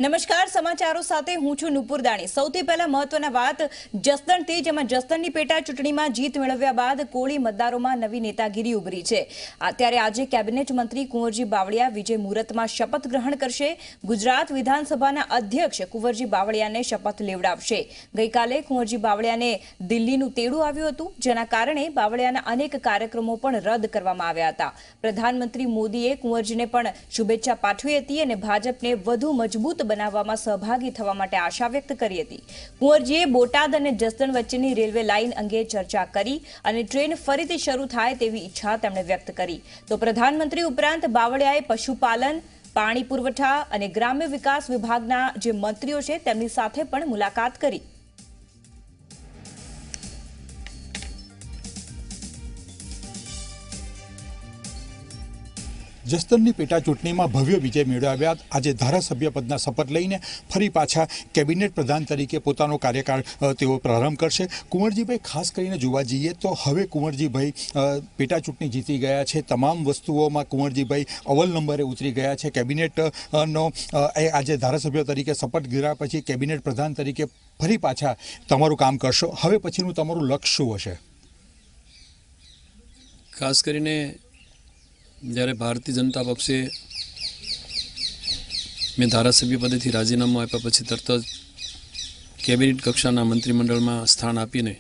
નમસ્કાર સમાચારો સાથે હું છું નુપુર દાણી। સૌથી પહેલા મહત્વના વાત જસદણથી, જેમાં જસદણની પેટા ચૂંટણીમાં જીત મેળવ્યા બાદ કોળી મતદારોમાં નવી નેતાગીરી ઉભરી છે। ત્યારે આજે કેબિનેટ મંત્રી કુંવરજી બાવળિયા વિજય મુહૂર્તમાં શપથ ગ્રહણ કરશે। ગુજરાત વિધાનસભાના અધ્યક્ષ કુંવરજી બાવળિયાને શપથ લેવડાવશે। ગઈકાલે કુંવરજી બાવળિયાને દિલ્હીનું તેડું આવ્યું હતું, જેના કારણે બાવળિયાના અનેક કાર્યક્રમો પણ રદ કરવામાં આવ્યા હતા। પ્રધાનમંત્રી મોદીએ કુંવરજીને પણ શુભેચ્છા પાઠવી હતી અને ભાજપને વધુ મજબૂત બનાવવામાં સહભાગી થવા માટે આશા વ્યક્ત કરી હતી। કુંવરજીએ બોટાદ અને જસદણ વચ્ચેની રેલવે લાઇન અંગે ચર્ચા કરી અને ટ્રેન ફરીથી શરૂ થાય તેવી ઈચ્છા તેમણે વ્યક્ત કરી। તો પ્રધાનમંત્રી ઉપરાંત બાવળિયાએ પશુપાલન, પાણી પુરવઠા અને ગ્રામ્ય વિકાસ વિભાગના જે મંત્રીઓ છે તેમની સાથે પણ મુલાકાત કરી। જસદણની પેટા ચૂંટણીમાં ભવ્ય વિજય મેળવ્યા બાદ આજે ધારાસભ્ય પદના શપથ લઈને ફરી પાછા કેબિનેટ પ્રધાન તરીકે પોતાનો કાર્યકાળ તેઓ પ્રારંભ કરશે। કુંવરજીભાઈ, ખાસ કરીને જોવા જઈએ તો હવે કુંવરજીભાઈ પેટા ચૂંટણી જીતી ગયા છે। તમામ વસ્તુઓમાં કુંવરજીભાઈ અવ્વલ નંબરે ઉતરી ગયા છે। કેબિનેટનો આજે ધારાસભ્ય તરીકે શપથ લીધા પછી કેબિનેટ પ્રધાન તરીકે ફરી પાછા તમારું કામ કરશો। હવે પછીનું તમારું લક્ષ્ય શું હશે? ખાસ કરીને જ્યારે ભારતીય જનતા પક્ષે મેં ધારાસભ્ય પદેથી રાજીનામું આપ્યા પછી તરત જ કેબિનેટ કક્ષાના મંત્રીમંડળમાં સ્થાન આપીને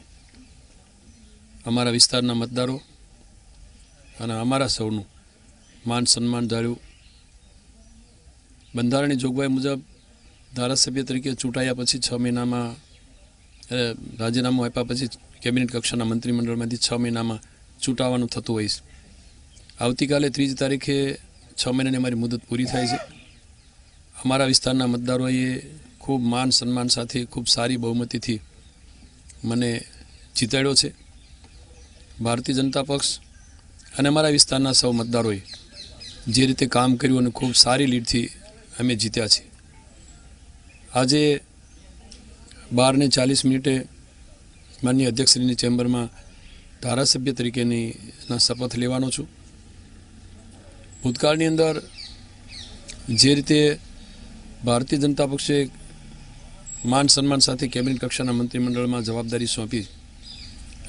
અમારા વિસ્તારના મતદારો અને અમારા સૌનું માન સન્માન જાળવ્યું। બંધારણની જોગવાઈ મુજબ ધારાસભ્ય તરીકે ચૂંટાયા પછી 6 મહિનામાં રાજીનામું આપ્યા પછી કેબિનેટ કક્ષાના મંત્રીમંડળમાંથી 6 મહિનામાં ચૂંટાવાનું થતું હોય છે। આવતીકાલે 3 તારીખે 6 મહિનાની અમારી મુદત પૂરી થાય છે। અમારા વિસ્તારના મતદારોએ ખૂબ માન સન્માન સાથે ખૂબ સારી બહુમતીથી મને જીતાડ્યો છે। ભારતીય જનતા પક્ષ અને અમારા વિસ્તારના સૌ મતદારોએ જે રીતે કામ કર્યું અને ખૂબ સારી લીડથી અમે જીત્યા છીએ। આજે 12:40 માનનીય અધ્યક્ષશ્રીની ચેમ્બરમાં ધારાસભ્ય તરીકેની શપથ લેવાનો છું। ભૂતકાળની અંદર જે રીતે ભારતીય જનતા પક્ષે માન સન્માન સાથે કેબિનેટ કક્ષાના મંત્રીમંડળમાં જવાબદારી સોંપી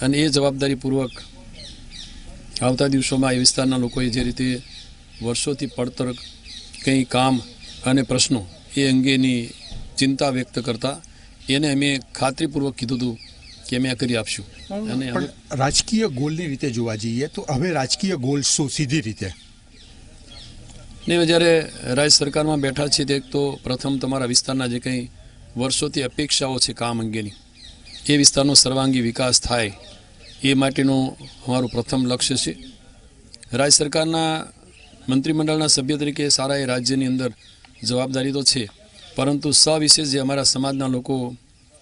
અને એ જવાબદારીપૂર્વક આવતા દિવસોમાં એ વિસ્તારના લોકોએ જે રીતે વર્ષોથી પડતર કંઈ કામ અને પ્રશ્નો એ અંગેની ચિંતા વ્યક્ત કરતા એને અમે ખાતરીપૂર્વક કીધું હતું કે અમે આ કરી આપશું। અને રાજકીય ગોલની રીતે જોવા જઈએ તો હવે રાજકીય ગોલ શું સીધી રીતે? ને જ્યારે રાજ્ય સરકારમાં બેઠા છીએ તે તો પ્રથમ તમારા વિસ્તારના જે કંઈ વર્ષોથી અપેક્ષાઓ છે કામ અંગેની, એ વિસ્તારનો સર્વાંગી વિકાસ થાય એ માટેનું અમારું પ્રથમ લક્ષ્ય છે। રાજ્ય સરકારના મંત્રીમંડળના સભ્ય તરીકે સારા એ રાજ્યની અંદર જવાબદારી તો છે, પરંતુ સવિશેષ જે અમારા સમાજના લોકો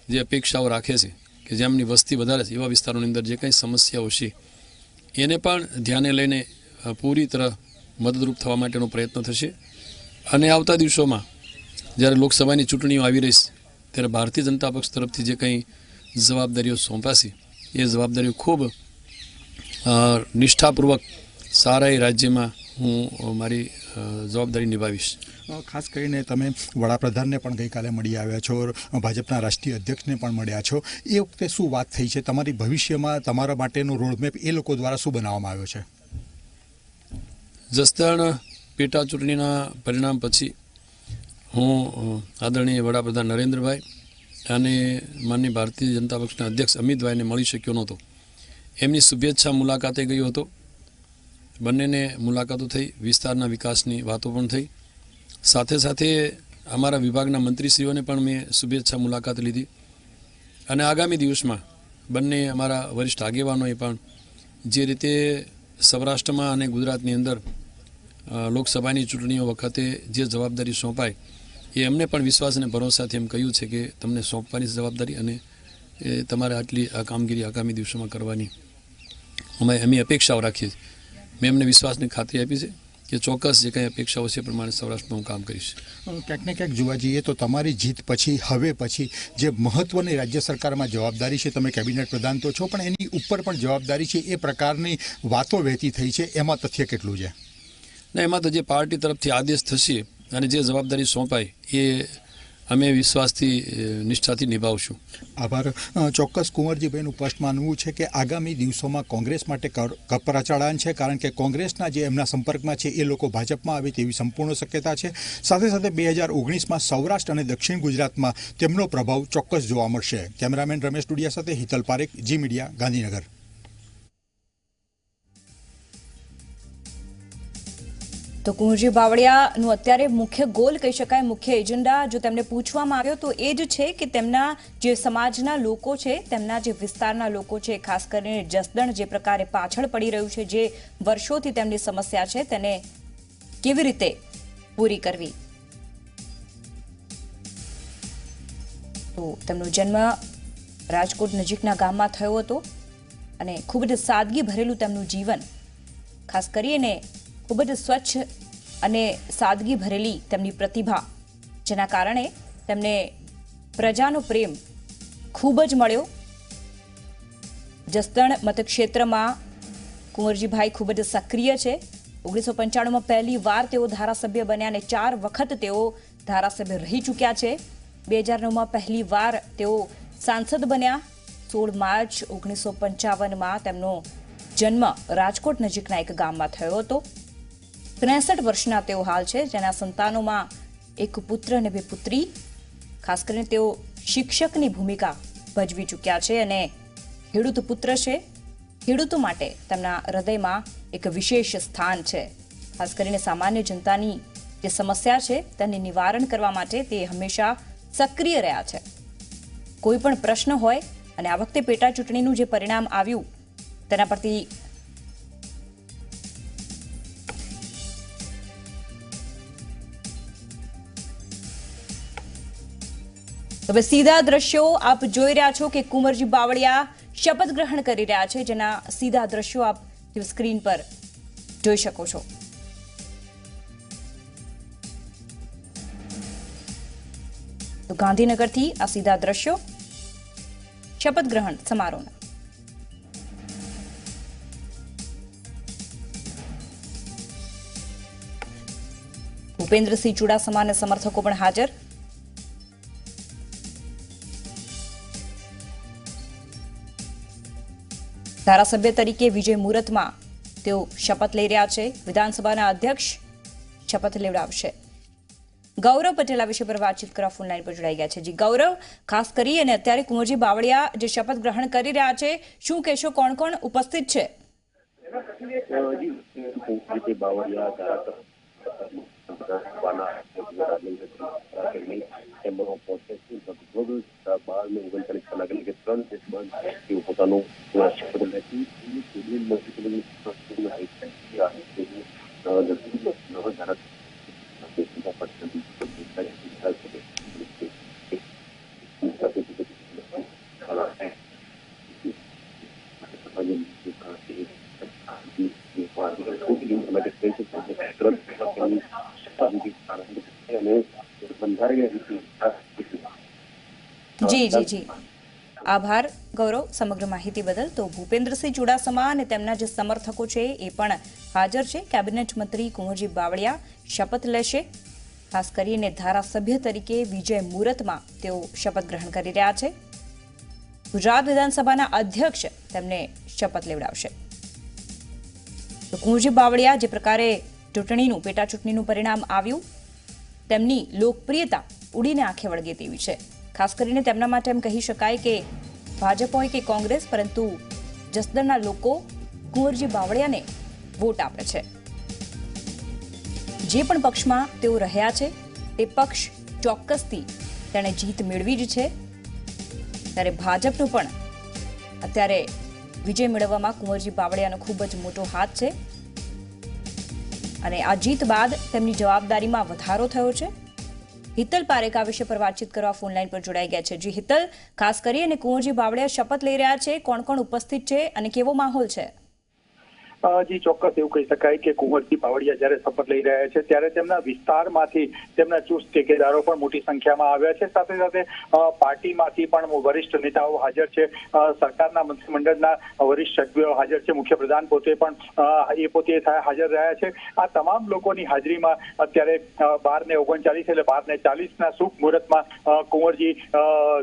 જે અપેક્ષાઓ રાખે છે કે જેમની વસ્તી વધારે છે એવા વિસ્તારોની અંદર જે કંઈ સમસ્યાઓ છે એને પણ ધ્યાને લઈને પૂરી તરહ મદદરૂપ થવા માટેનો પ્રયત્ન થશે। અને આવતા દિવસોમાં જ્યારે લોકસભાની ચૂંટણીઓ આવી રહી છે ત્યારે ભારતીય જનતા પક્ષ તરફથી જે કંઈ જવાબદારીઓ સોંપાશે એ જવાબદારીઓ ખૂબ નિષ્ઠાપૂર્વક સારા એ રાજ્યમાં હું મારી જવાબદારી નિભાવીશ। ખાસ કરીને તમે વડાપ્રધાનને પણ ગઈકાલે મળી આવ્યા છો, ભાજપના રાષ્ટ્રીય અધ્યક્ષને પણ મળ્યા છો। એ વખતે શું વાત થઈ છે? તમારી ભવિષ્યમાં તમારા માટેનો રોડમેપ એ લોકો દ્વારા શું બનાવવામાં આવ્યો છે? જસદણ પેટા ચૂંટણીના પરિણામ પછી હું આદરણીય વડાપ્રધાન નરેન્દ્રભાઈ અને માનનીય ભારતીય જનતા પક્ષના અધ્યક્ષ અમિતભાઈને મળી શક્યો નહોતો। એમની શુભેચ્છા મુલાકાતે ગયો હતો। બંનેને મુલાકાતો થઈ, વિસ્તારના વિકાસની વાતો પણ થઈ। સાથે સાથે અમારા વિભાગના મંત્રીશ્રીઓને પણ મેં શુભેચ્છા મુલાકાત લીધી અને આગામી દિવસમાં બંને અમારા વરિષ્ઠ આગેવાનોએ પણ જે રીતે સૌરાષ્ટ્રમાં અને ગુજરાતની અંદર લોકસભાની ચૂંટણીઓ વખતે જે જવાબદારી સોંપાય એ અમને પણ વિશ્વાસ અને ભરોસાથી એમ કહ્યું છે કે તમને સોંપવાની જવાબદારી અને એ તમારે આટલી આ કામગીરી આગામી દિવસોમાં કરવાની અમે અપેક્ષાઓ રાખીએ છીએ। મેં એમને વિશ્વાસની ખાતરી આપી છે કે ચોક્કસ જે કંઈ અપેક્ષાઓ છે એ પ્રમાણે સૌરાષ્ટ્રમાં હું કામ કરીશ। ક્યાંક ને ક્યાંક જોવા જઈએ તો તમારી જીત પછી હવે પછી જે મહત્વની રાજ્ય સરકારમાં જવાબદારી છે, તમે કેબિનેટ પ્રધાન તો છો પણ એની ઉપર પણ જવાબદારી છે, એ પ્રકારની વાતો વહેતી થઈ છે, એમાં તથ્ય કેટલું છે? ને એમાં તો જે પાર્ટી તરફથી આદેશ થશે અને જે જવાબદારી સોંપાય એ અમે વિશ્વાસથી નિષ્ઠાથી નિભાવશું. આભાર. ચોક્કસ કુંવરજીભાઈનું સ્પષ્ટ માનવું છે કે આગામી દિવસોમાં કોંગ્રેસ માટે પ્રચાળાન છે, કારણ કે કોંગ્રેસના જે એમના સંપર્કમાં છે એ લોકો ભાજપમાં આવે તેવી સંપૂર્ણ શક્યતા છે. સાથે સાથે 2019માં સૌરાષ્ટ્ર અને દક્ષિણ ગુજરાતમાં તેમનો પ્રભાવ ચોક્કસ જોવા મળશે. કેમેરામેન રમેશ ડુડિયા સાથે હિતલ પારેખ, જી મીડિયા, ગાંધીનગર. તો કુંવરજી બાવળિયાનું અત્યારે મુખ્ય ગોલ કહી શકાય, મુખ્ય એજન્ડા જો તેમને પૂછવામાં આવ્યો તો એ જ છે કે તેમના જે સમાજના લોકો છે, તેમના જે વિસ્તારના લોકો છે, ખાસ કરીને જસદણ જે પ્રકારે પાછળ પડી રહ્યું છે, જે વર્ષોથી તેમની સમસ્યા છે, તેને કેવી રીતે પૂરી કરવી. તો તેમનો જન્મ રાજકોટ નજીકના ગામમાં થયો હતો અને ખૂબ જ સાદગી ભરેલું તેમનું જીવન, ખાસ કરીને ખૂબ જ સ્વચ્છ અને સાદગી ભરેલી તેમની પ્રતિભા, જેના કારણે તેમને પ્રજાનો પ્રેમ ખૂબ જ મળ્યો. જસદણ મતક્ષેત્રમાં કુંવરજીભાઈ ખૂબ જ સક્રિય છે. 1995માં પહેલી વાર તેઓ ધારાસભ્ય બન્યા અને 4 વખત તેઓ ધારાસભ્ય રહી ચૂક્યા છે. 2009માં પહેલી વાર તેઓ સાંસદ બન્યા. 16 માર્ચ 1955માં તેમનો જન્મ રાજકોટ નજીકના એક ગામમાં થયો હતો. 63 વર્ષના તેઓ હાલ છે, જેના સંતાનોમાં એક પુત્ર અને 2 પુત્રી. ખાસ કરીને તેઓ શિક્ષકની ભૂમિકા ભજવી ચૂક્યા છે અને ખેડૂત પુત્ર છે. ખેડૂતો માટે તેમના હૃદયમાં એક વિશેષ સ્થાન છે. ખાસ કરીને સામાન્ય જનતાની જે સમસ્યા છે તેને નિવારણ કરવા માટે તે હંમેશા સક્રિય રહ્યા છે. કોઈ પણ પ્રશ્ન હોય, અને આ વખતે પેટા ચૂંટણીનું જે પરિણામ આવ્યું તેના પરથી હવે સીધા દ્રશ્યો આપ જોઈ રહ્યા છો કે કુંવરજી બાવળિયા શપથ ગ્રહણ કરી રહ્યા છે, જેના સીધા દ્રશ્યો આપ સ્ક્રીન પર જોઈ શકો છો. તો ગાંધીનગરથી આ સીધા દ્રશ્યો શપથ ગ્રહણ સમારોહના. ભૂપેન્દ્રસિંહ ચુડાસમાના સમર્થકો પણ હાજર. ધારાસભ્ય તરીકે વિજય મુહૂર્તમાં તેઓ શપથ લઈ રહ્યા છે. વિધાનસભાના અધ્યક્ષ શપથ લેવડાવશે. ગૌરવ પટેલ આ વિષય પર વાતચીત કરવા ફોન લાઈન પર જોડાઈ ગયા છે. જી ગૌરવ, ખાસ કરી અને અત્યારે કુંવરજી બાવળિયા જે શપથ ગ્રહણ કરી રહ્યા છે, શું કહેશો, કોણ કોણ ઉપસ્થિત છે? જી જી જી આભાર ગૌરવ સમગ્ર માહિતી બદલ. તો ભૂપેન્દ્રસિંહ ચુડાસમા અને તેમના જે સમર્થકો છે એ પણ હાજર છે. કેબિનેટ મંત્રી કુંવરજી બાવળિયા શપથ લેશે. ખાસ કરીને ધારાસભ્ય તરીકે વિજય મુહૂર્તમાં તેઓ શપથ ગ્રહણ કરી રહ્યા છે. ગુજરાત વિધાનસભાના અધ્યક્ષ તેમને શપથ લેવડાવશે. તો કુંવરજી બાવળિયા જે પ્રકારે પેટા ચૂંટણીનું પરિણામ આવ્યું, તેમની લોકપ્રિયતા ઉડીને આંખે વળગે તેવી છે. ખાસ કરીને તેમના માટે એમ કહી શકાય કે ભાજપ હોય કે કોંગ્રેસ, પરંતુ જસદણના લોકો કુંવરજી બાવળિયાને વોટ આપે છે. જે પણ પક્ષમાં તેઓ રહ્યા છે તે પક્ષ ચોક્કસથી તેણે જીત મેળવી જ છે. ત્યારે ભાજપનો પણ અત્યારે વિજય મેળવવામાં કુંવરજી બાવળિયાનો ખૂબ જ મોટો હાથ છે અને આ જીત બાદ તેમની જવાબદારીમાં વધારો થયો છે. હિતલ પારેખ આ વિષય પર વાતચીત કરવા ફોન લાઈન પર જોડાઈ ગયા છે. જી હિતલ, ખાસ કરી અને કુંવરજી બાવળિયા શપથ લઈ રહ્યા છે, કોણ કોણ ઉપસ્થિત છે અને કેવો માહોલ છે? જી ચોક્કસ એવું કહી શકાય કે કુંવરજી બાવળિયા જ્યારે શપથ લઈ રહ્યા છે ત્યારે તેમના વિસ્તારમાંથી તેમના ચુસ્ત ટેકેદારો પણ મોટી સંખ્યામાં આવ્યા છે. સાથે સાથે પાર્ટીમાંથી પણ વરિષ્ઠ નેતાઓ હાજર છે, સરકારના મંત્રીમંડળના વરિષ્ઠ સભ્યો હાજર છે, મુખ્યપ્રધાન પોતે પણ હાજર રહ્યા છે. આ તમામ લોકોની હાજરીમાં અત્યારે 12:39 એટલે 12:40 શુભ મુહૂર્તમાં કુંવરજી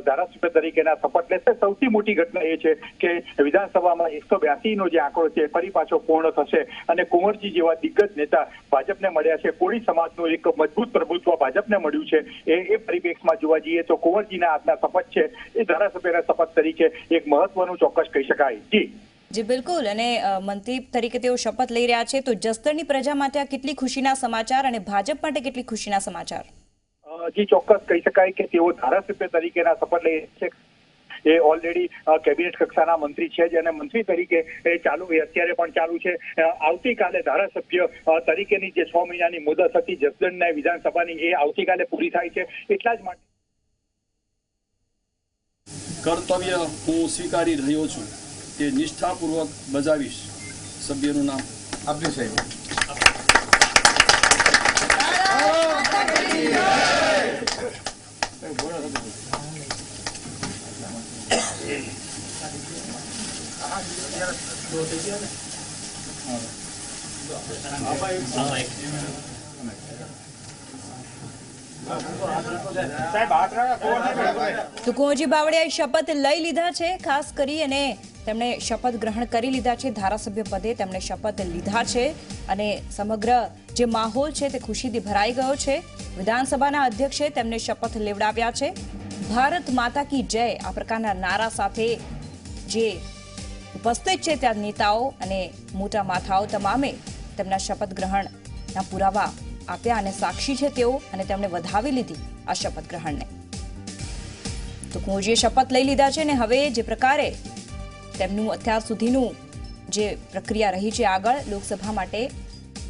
ધારાસભ્ય તરીકેના શપથ લેશે. સૌથી મોટી ઘટના એ છે કે વિધાનસભામાં 182 નો જે આંકડો છે ફરી પાછો પૂર્ણ થશે અને કુંવરજી જેવા દિગ્ગજ નેતા ભાજપને મળ્યા છે. કોળી સમાજનું એક મજબૂત પ્રભુત્વ ભાજપને મળ્યું છે. એ પરિપ્રેક્ષમાં જોવા જઈએ તો કુંવરજીના આજના શપથ છે એ ધારાસભ્યના શપથ તરીકે એક મહત્વનું ચોક્કસ કહી શકાય. જી બિલકુલ. અને મંત્રી તરીકે તેઓ શપથ લઈ રહ્યા છે તો જસદણની પ્રજા માટે આ કેટલી ખુશીના સમાચાર અને ભાજપ માટે કેટલી ખુશીના સમાચાર? જી ચોક્કસ કહી શકાય કે તેઓ ધારાસભ્ય તરીકેના શપથ લઈ છે. એ ઓલરેડી કેબિનેટ કક્ષાના મંત્રી છે જ અને મંત્રી તરીકે એ અત્યારે પણ ચાલુ છે. આવતીકાલે ધારાસભ્ય તરીકેની જે 6 મહિનાની મુદત હતી જસદણના વિધાનસભાની એ આવતીકાલે પૂરી થાય છે. એટલા જ માટે કર્તવ્ય હું સ્વીકારી રહ્યો છું તે નિષ્ઠાપૂર્વક બજાવીશ. સભ્યનું નામ આપની સાહેબ. તો કુંવરજી બાવળિયાએ શપથ લઈ લીધા છે. ખાસ કરી અને તેમણે શપથ ગ્રહણ કરી લીધા છે. ધારાસભ્ય પદે તેમણે શપથ લીધા છે અને સમગ્ર જે માહોલ છે તે ખુશીથી ભરાઈ ગયો છે. વિધાનસભાના અધ્યક્ષે તેમને શપથ લેવડાવ્યા છે. ભારત માતા કી જય આ પ્રકારના નારા સાથે જે ઉપસ્થિત છે ત્યાં નેતાઓ અને મોટા માથાઓ તમામે તેમના શપથ ગ્રહણના પુરાવા આપ્યા અને સાક્ષી છે તેઓ અને તેમણે વધાવી લીધી આ શપથ ગ્રહણને. તો કુંવરજીએ શપથ લઈ લીધા છે અને હવે જે પ્રકારે તેમનું અત્યાર સુધીનું જે પ્રક્રિયા રહી છે આગળ લોકસભા માટે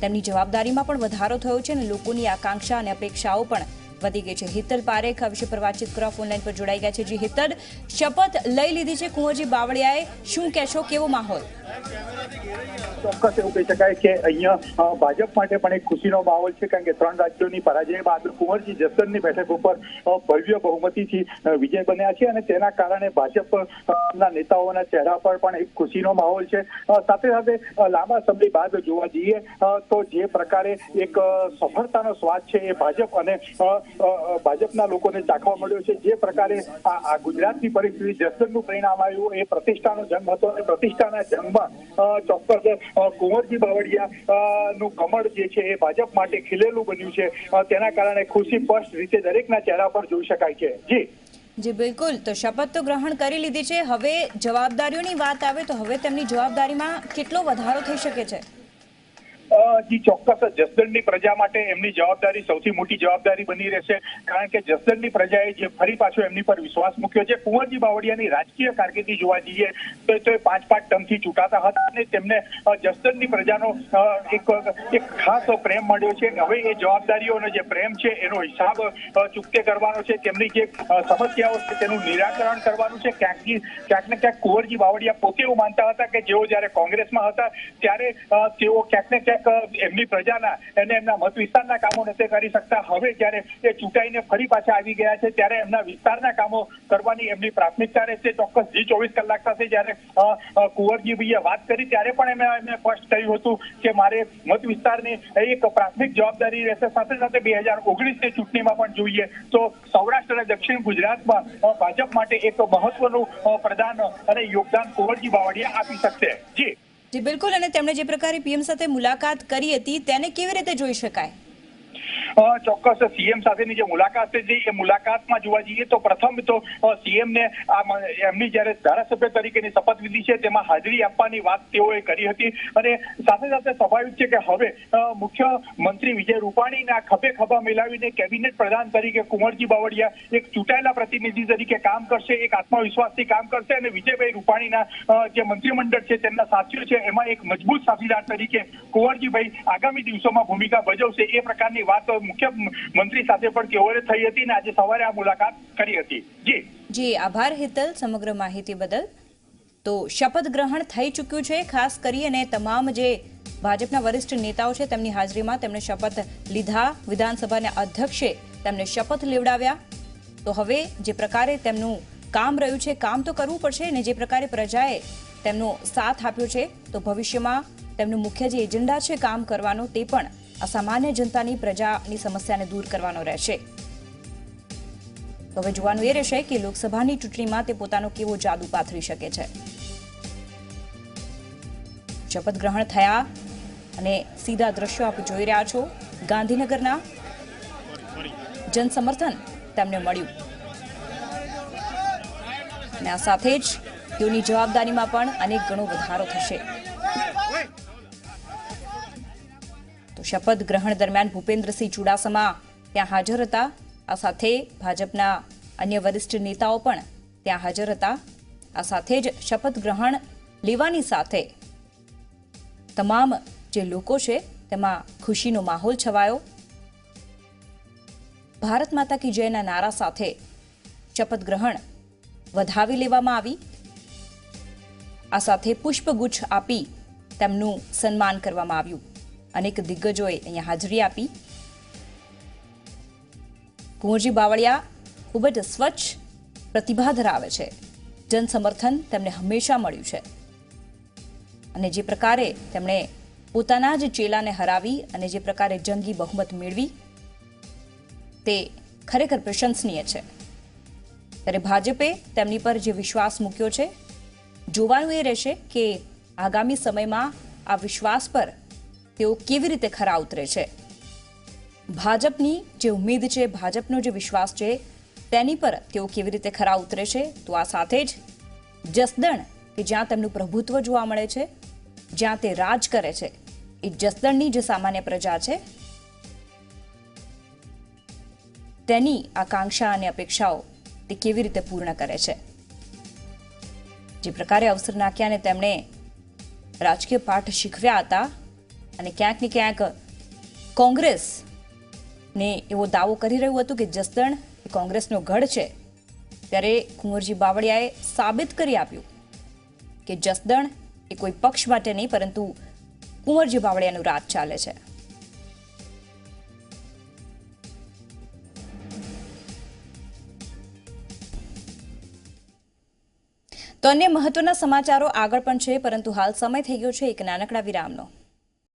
તેમની જવાબદારીમાં પણ વધારો થયો છે અને લોકોની આકાંક્ષા અને અપેક્ષાઓ પણ વધી ગઈ છે. હિતલ પારેખ આ વિશે પર વાતચીત કરવા ફોનલાઈન પર જોડાઈ ગયા છે. જી હિતલ, શપથ લઈ લીધી છે કુંવરજી બાવળિયાએ, શું કહેશો, કેવો માહોલ? ચોક્કસ એવું કહી શકાય કે અહીંયા ભાજપ માટે પણ એક ખુશીનો માહોલ છે કારણ કે 3 રાજ્યોની પરાજય બાદ કુંવરજી જસદણની બેઠક ઉપર ભવ્ય બહુમતીથી વિજય બન્યા છે અને તેના કારણે ભાજપના નેતાઓના ચહેરા પર પણ એક ખુશીનો માહોલ છે. સાથે સાથે લાંબા સમય બાદ જોવા જઈએ તો જે પ્રકારે એક સફળતાનો સ્વાદ છે એ ભાજપ અને ભાજપના લોકોને ચાખવા મળ્યો છે. જે પ્રકારે આ ગુજરાતની પરિસ્થિતિ જસદણનું પરિણામ આવ્યું એ પ્રતિષ્ઠાનો જંગ હતો અને પ્રતિષ્ઠાના જંગમાં ચોક્કસ કુંવરજી બાવળિયા નું કમળ જે છે એ ભાજપ માટે ખીલેલું બન્યું છે. તેના કારણે ખુશી સ્પષ્ટ રીતે દરેકના ચહેરા પર જોઈ શકાય છે. જી બિલકુલ. તો શપથ તો ગ્રહણ કરી લીધી છે. હવે જવાબદારીઓની વાત આવે તો હવે તેમની જવાબદારીમાં કેટલો વધારો થઈ શકે છે? જી ચોક્કસ જસદણની પ્રજા માટે એમની જવાબદારી સૌથી મોટી જવાબદારી બની રહેશે કારણ કે જસદણની પ્રજાએ જે ફરી પાછો એમની પર વિશ્વાસ મૂક્યો છે. કુંવરજી બાવળિયાની રાજકીય કારકિર્દી જોવા જઈએ તો એ 5 ટર્મથી ચૂંટાતા હતા અને તેમને જસદણની પ્રજાનો એક ખાસ પ્રેમ મળ્યો છે. હવે એ જવાબદારીઓનો જે પ્રેમ છે એનો હિસાબ ચૂકતે કરવાનો છે. તેમની જે સમસ્યાઓ છે તેનું નિરાકરણ કરવાનું છે. ક્યાંક ને ક્યાંક કુંવરજી બાવળિયા પોતે એવું માનતા હતા કે જેઓ જયારે કોંગ્રેસમાં હતા ત્યારે તેઓ ક્યાંક ને ક્યાંક એમની પ્રજાના અને એમના મત વિસ્તારના કામો નથી કરી શકતા. હવે જયારે એ ચૂંટાઈને ફરી પાછા આવી ગયા છે ત્યારે એમના વિસ્તારના કામો કરવાની એમની પ્રાથમિકતા રહેશે. ચોક્કસ G24 કલાક સાથે જયારે કુંવરજીભાઈએ વાત કરી ત્યારે પણ એમને સ્પષ્ટ કહ્યું હતું કે મારે મત વિસ્તારની એક પ્રાથમિક જવાબદારી રહેશે. સાથે સાથે 2019ની ચૂંટણીમાં પણ જોઈએ તો સૌરાષ્ટ્ર અને દક્ષિણ ગુજરાતમાં ભાજપ માટે એક મહત્વનું પ્રદાન અને યોગદાન કુંવરજી બાવળિયા આપી શકશે. જી બિલકુલ. અને તેમણે જે પ્રકારે પીએમ સાથે મુલાકાત કરી હતી તેને કેવી રીતે જોઈ શકાય? ચોક્કસ સીએમ સાથેની જે મુલાકાત હતી એ મુલાકાતમાં જોવા જઈએ તો પ્રથમ તો સીએમને એમની જયારે ધારાસભ્ય તરીકેની શપથ લીધી છે તેમાં હાજરી આપવાની વાત તેઓએ કરી હતી અને સાથે સાથે સ્વાભાવિક છે કે હવે મુખ્યમંત્રી વિજય રૂપાણીના ખભે ખભા મિલાવીને કેબિનેટ પ્રધાન તરીકે કુંવરજી બાવળિયા એક ચૂંટાયેલા પ્રતિનિધિ તરીકે કામ કરશે, એક આત્મવિશ્વાસથી કામ કરશે અને વિજયભાઈ રૂપાણીના જે મંત્રીમંડળ છે તેમના સાથીઓ છે એમાં એક મજબૂત સાથીદાર તરીકે કુંવરજીભાઈ આગામી દિવસોમાં ભૂમિકા ભજવશે. એ પ્રકારની વાત મુખ્યમંત્રી સાથે પણ તેઓએ થઈ હતી અને આજે સવારે આ મુલાકાત કરી હતી. જી આભાર હિતલ સમગ્ર માહિતી બદલ. તો શપથ ગ્રહણ થઈ ચૂક્યું છે. ખાસ કરી અને તમામ જે ભાજપના વરિષ્ઠ નેતાઓ છે તેમની હાજરીમાં તેમણે શપથ લીધા. વિધાનસભાના અધ્યક્ષે તેમને શપથ લેવડાવ્યા. તો હવે જે પ્રકારે તેમનું કામ રહ્યું છે, કામ તો કરવું પડશે અને જે પ્રકારે પ્રજાએ તેમનો સાથ આપ્યો છે તો ભવિષ્યમાં તેમનું મુખ્ય જે એજન્ડા છે કામ કરવાનો તે પણ અસામાન્ય જનતાની પ્રજાની સમસ્યાને દૂર કરવાનો રહેશે. તો હવે જોવાનું એ રહેશે કે લોકસભાની ચૂંટણીમાં તે પોતાનો કેવો જાદુ પાથરી શકે છે. શપથ ગ્રહણ થયા અને સીધા દ્રશ્યો આપ જોઈ રહ્યા છો. ગાંધીનગરના જનસમર્થન તેમને મળ્યું અને આ સાથે જ તેઓની જવાબદારીમાં પણ અનેક ગણો વધારો થશે. તો શપથ ગ્રહણ દરમિયાન ભૂપેન્દ્રસિંહ ચુડાસમા ત્યાં હાજર હતા. આ સાથે ભાજપના અન્ય વરિષ્ઠ નેતાઓ પણ ત્યાં હાજર હતા. આ સાથે જ શપથ ગ્રહણ લેવાની સાથે તમામ જે લોકો છે તેમાં ખુશીનો માહોલ છવાયો. ભારત માતા કી જયના નારા સાથે શપથ ગ્રહણ વધાવી લેવામાં આવી. આ સાથે પુષ્પગુચ્છ આપી તેમનું સન્માન કરવામાં આવ્યું. અનેક દિગ્ગજોએ અહીંયા હાજરી આપી. કુંવરજી બાવળિયા ખૂબ જ સ્વચ્છ પ્રતિભા ધરાવે છે. જન સમર્થન તેમને હંમેશા મળ્યું છે અને જે પ્રકારે તેમણે પોતાના જ ચેલાને હરાવી અને જે પ્રકારે જંગી બહુમત મેળવી તે ખરેખર પ્રશંસનીય છે. ત્યારે ભાજપે તેમની પર જે વિશ્વાસ મૂક્યો છે, જોવાનું એ રહેશે કે આગામી સમયમાં આ વિશ્વાસ પર તેઓ કેવી રીતે ખરા ઉતરે છે. ભાજપની જે ઉમ્મીદ છે, ભાજપનો જે વિશ્વાસ છે તેની પર તેઓ કેવી રીતે ખરા ઉતરે છે. તો આ સાથે જ જસદણ કે જ્યાં તેમનું પ્રભુત્વ જોવા મળે છે, જ્યાં તે રાજ કરે છે, એ જસદણની જે સામાન્ય પ્રજા છે તેની આકાંક્ષા અને અપેક્ષાઓ તે કેવી રીતે પૂર્ણ કરે છે. જે પ્રકારે અવસર નાખ્યા અને તેમણે રાજકીય પાઠ શીખવ્યા હતા અને ક્યાંક ને ક્યાંક કોંગ્રેસને એવો દાવો કરી રહ્યું હતું કે જસદણ એ કોંગ્રેસનો ગઢ છે, ત્યારે કુંવરજી બાવળિયાએ સાબિત કરી આપ્યું કે જસદણ એ કોઈ પક્ષ માટે નહીં પરંતુ કુંવરજી બાવળિયાનું રાજ ચાલે છે. તો અન્ય મહત્વના સમાચારો આગળ પણ છે પરંતુ હાલ સમય થઈ ગયો છે એક નાનકડા વિરામનો.